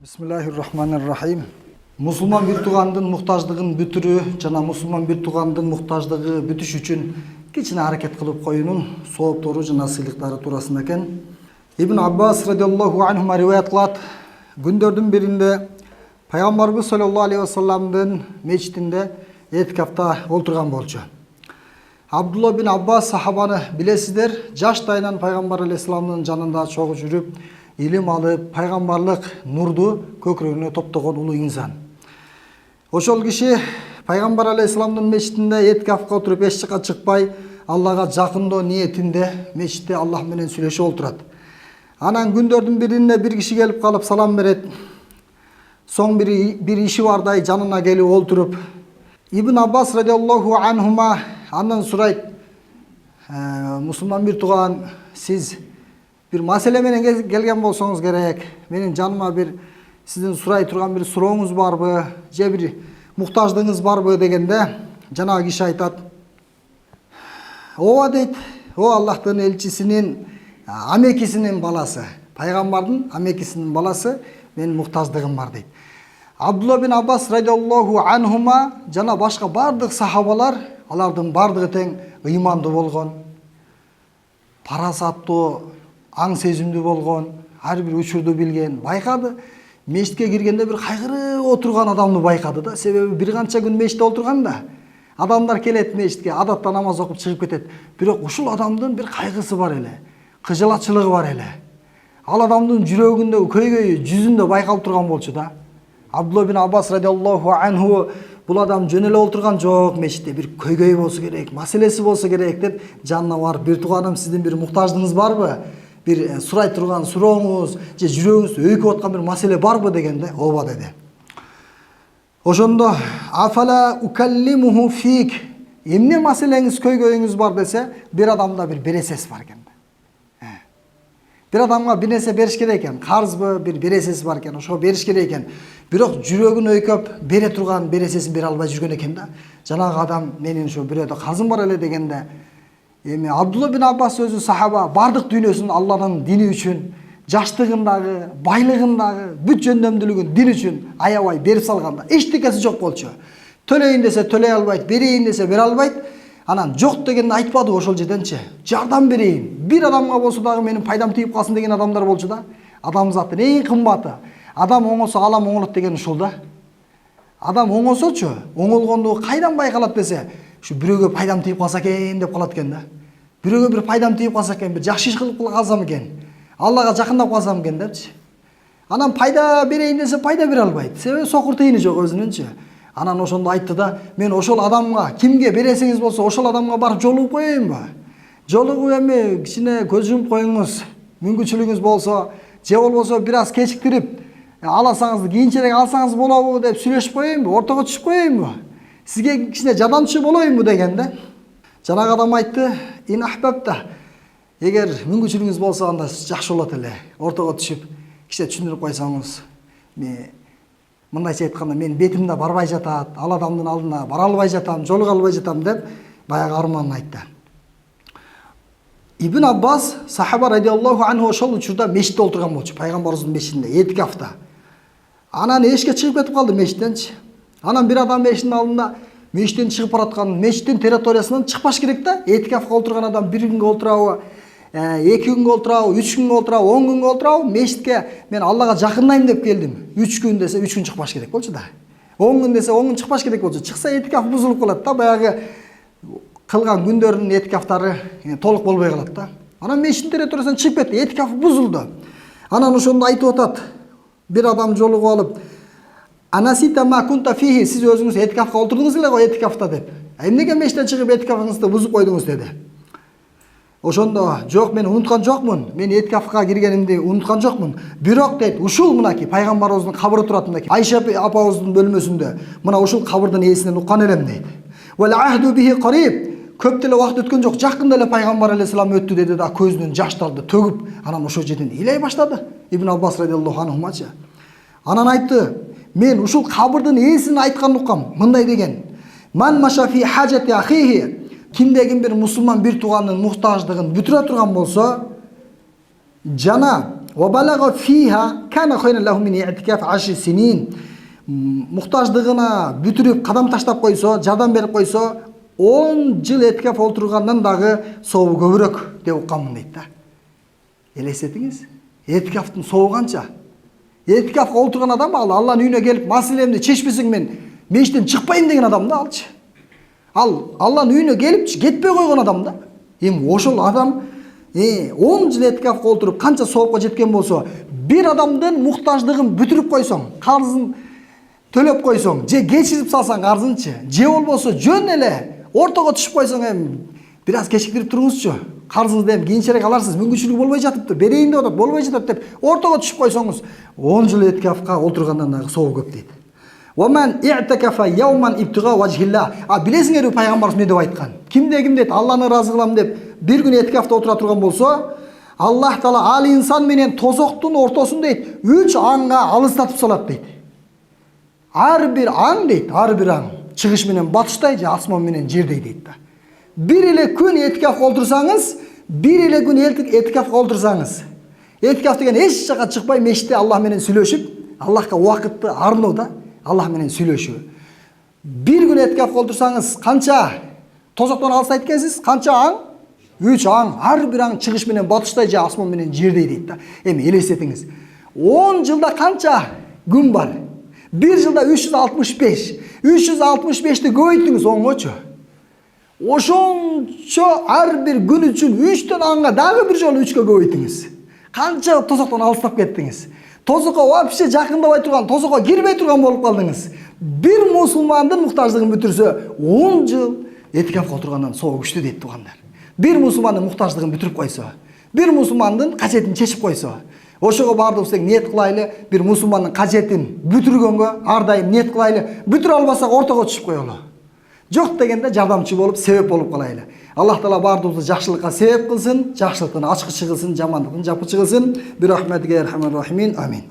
Bismillahirrahmanirrahim. Musulman bir tugandын muhtаждыгын бүтүрүү жана мусулман bir tugandын muhtаждыгы бүтүш үчүн кичине аракет кылып коюунун сооптору жана сыйлыктары туурасында экен. Ибн Аббас радиаллаху анхума риваят кылат. Күндөрдүн биринде Пайгамбарыбыз саллаллаху алейхи вассаламдын мечитинде этикафта олтурган болчу. Абдулла бин Аббас сахабаны билесиздер, жаштайынан Пайгамбар алейхисаламдын жанында чогуу жүрүп, илим алып, пайгамбарлык нурду көкүрөгүнө топтогон улуу инсан. Ошол киши Пайгамбар алейхисаламдын мечитинде этикафка отуруп эч жакка чыкпай, Аллага жакындоо ниетинде мечитте Аллах менен сүйлөшүп отурат. Анан күндөрдүн биринде бир киши келип калып салам берет. Соң бир иши бардай жанына келип олтуруп, Ибн Аббас радиаллаху анхума андан сурайт: "Мусулман бир туган, сиз bir маселе менен келген болсоңуз керек. Менин жаныма бир сиздин сурай турган бир сурооңуз барбы, же бир муктаждыгыңыз барбы?" дегенде, жанагы киши айтат: "Ооба" дейт. "О Аллахтын элчисинин амекисинин баласы, пайгамбардын амекисинин баласы, менин муктаждыгым бар" дейт. Абдулла бин Аббас радиаллаху анхума жана башка бардык сахабалар, алардын бардыгы тең ыймандуу болгон, парасаттуу, аң сезимдүү болгон, ар бир учурду билген, байкады. Мечитке киргенде бир кайгырып отурган адамды байкады да. Себеби бир канча күн мечитте отурган да. Адамдар келет мечитке, адатта намаз окуп чыгып кетет. Бирок ушул адамдын бир кайгысы бар эле, кыжылатчылыгы бар эле. Ал адамдын жүрөгүндө, көйгөйү, жүзүндө байкалып турган болчу да. Абдулла бин Аббас радиаллаху анху бул адам жөн эле отурган жок мечитте, бир көйгөйү болсо керек, маселеси болсо керек деп жанына барып: "Бир туганым, сиздин бир муктаждыгыңыз барбы? Bir сурай турган сурооңуз же жүрөгүңүздө өйкүп аткан бир маселе барбы?" дегенде, "Ооба" деди. Ошондо "Афала укаллимуху фик", эмне маселеңиз, көйгөйүңүз бар десе, бир адамда бир бересеси бар экен. Бир адамга бир нерсе бериш керек экен, карызбы, бир бересеси бар экен, ошого бериш керек экен. Бирок жүрөгүн өйкөп бере турган бересесин бере албай жүргөн экен да. Жанагы адам: "Менин ошо бирөөдө карзым бар эле" дегенде, эми Абдулла бин Аббас өзү сахаба, бардык дүйнөсүн Алланын дини үчүн, жаштыгындагы, байлыгындагы, бүт жөндөмдүүлүгүн дин үчүн аябай берип салганда, эчтекеси жок болчу. Төлөйүн десе төлөй албайт, берейин десе бере албайт. Анан жок дегенди айтпады ошол жерденчи. Жардам берейин, бир адамга болсо дагы менин пайдам тийип калсын деген адамдар болчу да. Адамзаттын эң кымбаты. Адам оңосо алам оңолот деген ушул да. Адам оңосочу, оңолгондугу кайдан байкалат десе, şu бирөөгө пайдам тийип калса экен деп калат экен да. Бирөөгө бир пайдам тийип калса экен, бир жакшы иш кылып калсам экен, Аллага жакындап калсам экен депчи. Анан пайда берейин десе пайда бере албайт. Себеби сокур тыйыны жок өзүнүнчү. Анан ошондо айтты да: "Мен ошол адамга, кимге бересеңиз болсо, ошол адамга барып жолугуп коеюнбу? Жолугуп эми кичине көз жумуп коюңуз, мүмкүнчүлүгүңүз болсо, же болбосо бир аз кечиктирип, аласаңыз, кийинчерээк алсаңыз болобу деп сүйлөшүп коеюнбу, ортого түшүп коеюнбу? Сизге кичине жардамчы болоюнбу?" дегенде, жанагы адам айтты: "Ин ахбабта", эгер мүмкүнчүлүгүңүз болсо анда жакшы болот эле. Ортого түшүп, кичине түшүндүрүп койсоңуз, мындайча айтканда, менин бетимде барбай жатат, ал адамдын алдына бара албай жатам, жолуга албай жатам деп баягы арманын айтты. Ибн Аббас сахаба радиаллаху анху ошол учурда мечитте олтурган болчу, пайгамбарыбыздын мечитинде, этикафта. Анан эшикке чыгып кетип калды мечиттенчи. Анан бир адам мечиттин алдында мечиттен чыгып бараткан, мечиттин территориясынан чыкпаш керек да. Этикафка олтурган адам бир күнгө олтурабы, 2 күнгө олтурабы, 3 күнгө олтурабы, 10 күнгө олтурабы, мечитке мен Аллага жакындайм деп келдим. 3 күн десе 3 күн чыкпаш керек болчу да. 10 күн десе 10 күн чыкпаш керек болчу. Чыкса этикаф бузулуп калат да, баягы кылган күндөрүнүн этикафтары толук болбой калат да. Анан мечиттин территориясынан чыгып кетти, этикаф бузулду. Анан ошондо айтып атат, бир адам жолугуп алып: "Анасита ма кунта фихи", сиз өзүңүз этикафка олтурдуңуз эле го этикафта деп. Эмнеге мечиттен чыгып этикафыңызды бузуп койдуңуз деди. Ошондо: "Жок, мен унуткан жокмун. Мен этикафка киргенимди унуткан жокмун. Бирок" дейт, "ушул мынакей пайгамбарыбыздын кабыры турат мынакей. Айша апабыздын бөлмөсүндө. Мына ушул кабырдын ээсинен уккан элем" дейт. "Вал ахду бихи кариб", көп деле убакыт өткөн жок, жакында эле пайгамбар алейхисалам өттү деди да, көзүнөн жаштарды төгүп, анан ошол жерден ыйлай баштады. Ибн Аббас радиаллаху анхумачы. Анан айтты: "Мен ушул кабырдын ээсин айтканын уккам, мындай деген: Ман маша фи хажати ахихи", кимде ким бир мусулман бир тууганын муктаждыгын бүтүрө турган болсо, жана وبلغ فيها كان خيرا له من اعتكاف 10 سنين. Muhtaçlığına bütürüp kadam taştap koysa, jardam berip koysa 10 жыл etikaf olturgandan dagı soğu köbürök деп укканмын дейт да. Елестетиңиz. Etikaftın soğu канча? Etikafga olturgan adam al Allah'ın үйüne gelip maселемди чечпесең мен мешіттен чыкпайм деген адам да алчы. Ал Allah'ın үйüne gelip кетпей койгон адам да. Эми ошол адам 10 жыл этикафка олтуруп канча соопко жеткен болсо, бир адамдын муктаждыгын бүтүрүп койсоң, карызын төлөп койсоң, же кечирип салсаң карызынчы, же болбосо жөн эле ортого түшүп койсоң, эми бир аз кечиктирип туруңузчу. Карызыңызды эми кийинчерээк аларсыз, мүмкүнчүлүгү болбой жатыптыр, берейин деп атат, болбой жатат деп ортого түшүп койсоңуз, 10 жыл этикафка олтургандан дагы соогу көп дейт. وَمَنْ اِعْتَكَفَ يَوْمًا ابْتِغَاءَ وَجْهِ اللّٰهِ. Билесиңер пайгамбарыбыз эмне деп айткан? Ким дейт Алланы ыраазы кылам деп бир күн этикафта отура турган болсо, Аллах Таала ал инсан менен тозоктун ортосун дейт 3 аңга алыстатып салат дейт. Ар бир аң дейт, ар бир аң чыгыш менен батыштай же асман менен жердей дейт да. Бир эле күн этикафка олтурсаңыз, бир эле күн этикафка олтурсаңыз, этикаф деген эч жака чыкпай мешитте Аллах менен сүйлөшүп, Аллахка убакытты арноо да, Аллах менен сүйлөшүү. Бир күн этикафка олтурсаңыз, канча тозоктон алыстайт экенсиз, канча аң? 3 аң, ар бир аң чыгыш менен батыштай же асман менен жердей дейт да. Эми элестетиңиз. 10 жылда канча күн бар? Bir жылда 365. 365'ti көбөйтүңүз оңгочу. Ошончо ар бир күн үчүн 3төн аңга дагы бир жолу 3кө көбөйтүңүз. Канча тозоктон алыстап кеттиңиз. Тозокко вообще жакындабай турган, тозокко кирбей турган болуп калдыңыз. Бир мусулмандын муктаждыгын бүтүрсө 10 жыл этикафка отургандан соо күчтүү дейт туугандар. Бир мусулмандын муктаждыгын бүтүрүп койсо, бир мусулмандын кажетин чечип койсо, ошого бардыбыз тең ниет кылайлы, бир мусулмандын кажетин бүтүргөнгө ар дайым ниет кылайлы, бүтүрө албасак ортого түшүп коелу. Жок дегенде жардамчы болуп, себеп болуп калайлы. Аллах Таала бардыбызды жакшылыкка себеп кылсын, жакшылыктан ачкычы кылсын, жамандыктан жапкычы кылсын. Бир рахметиге эрхамар рахимин. Амин.